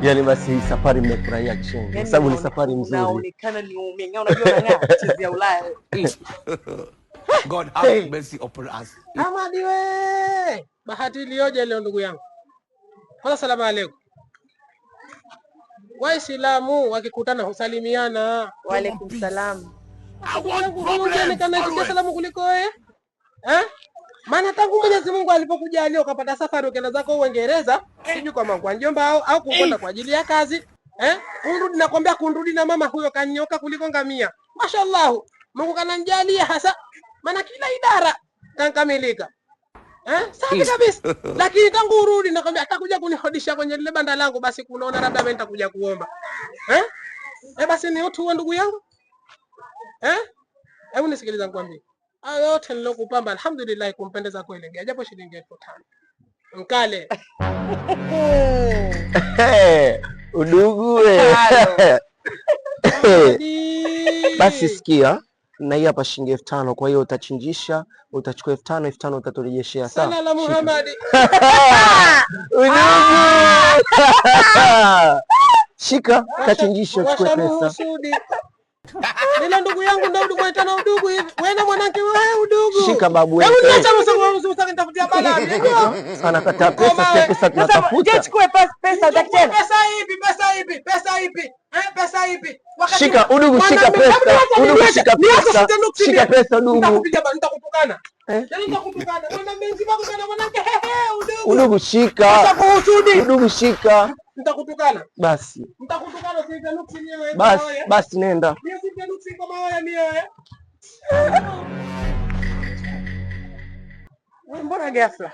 Yaani basi hii safari mmefurahia kishenzi. Kwa sababu ni safari nzuri. Unaonekana ni umeng'aa, unajua unang'aa chezi ya Ulaya. God have mercy upon us. Amadi we! Bahati iliyoje leo ndugu yangu. Kwanza salamu alaykum. Waislamu wakikutana husalimiana. Wa alaykum salam. Kana salamu kuliko wewe? Maana tangu Mwenyezi Mungu alipokujalia ukapata safari ukaenda zako Uingereza, sijui kama kwa njomba au kukwenda kwa ajili ya kazi, unrudi nakwambia kunrudi na mama huyo kanyoka kuliko ngamia. Mashaallah. Mungu kananijalia hasa. Maana kila idara kankamilika. Safi kabisa. Lakini tangu urudi nakwambia atakuja kunihodisha kwenye lile banda langu basi kunaona labda mimi nitakuja kuomba. Basi ni utu ndugu yangu. Hebu nisikiliza nikwambie. Hayo yote nilokupamba alhamdulillah kumpendeza kweli. Japo shilingi 5,000. Mkale. Udugu we. Basi sikia, na hii hapa shilingi 5,000 kwa hiyo utachinjisha, utachukua 5,000 utaturejeshea sawa? Sala la Muhammad. Udugu. Shika, kachinjisha uchukue pesa. Nila ndugu yangu ndio udugu aitana udugu hivi. Wewe na mwanamke wewe udugu. Shika babu wewe. Hebu niacha msongo nitafutia bala. Sana kata pesa tunatafuta. Je, chukue pesa utakitena. Pesa ipi? Shika udugu, shika pesa. Udugu shika pesa. Shika pesa udugu. Nitakutukana. Nitakutukana. Mwana mpenzi wako kana mwanamke udugu. Udugu shika. Udugu shika. Nitakutukana. Basi. Nitakutukana sija nuksi nyewe. Basi nenda. Mimi sija nuksi kama wewe mie. Mbona ghafla?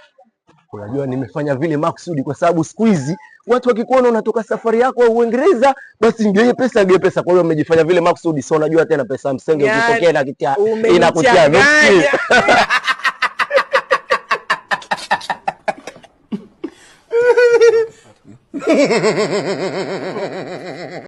Unajua nimefanya vile maksudi kwa sababu siku hizi watu wakikuona unatoka safari yako au Uingereza basi ngeye pesa. Kwa hiyo umejifanya vile maksudi, sio unajua tena pesa msenge ukitokea na kitia inakutia nuksi.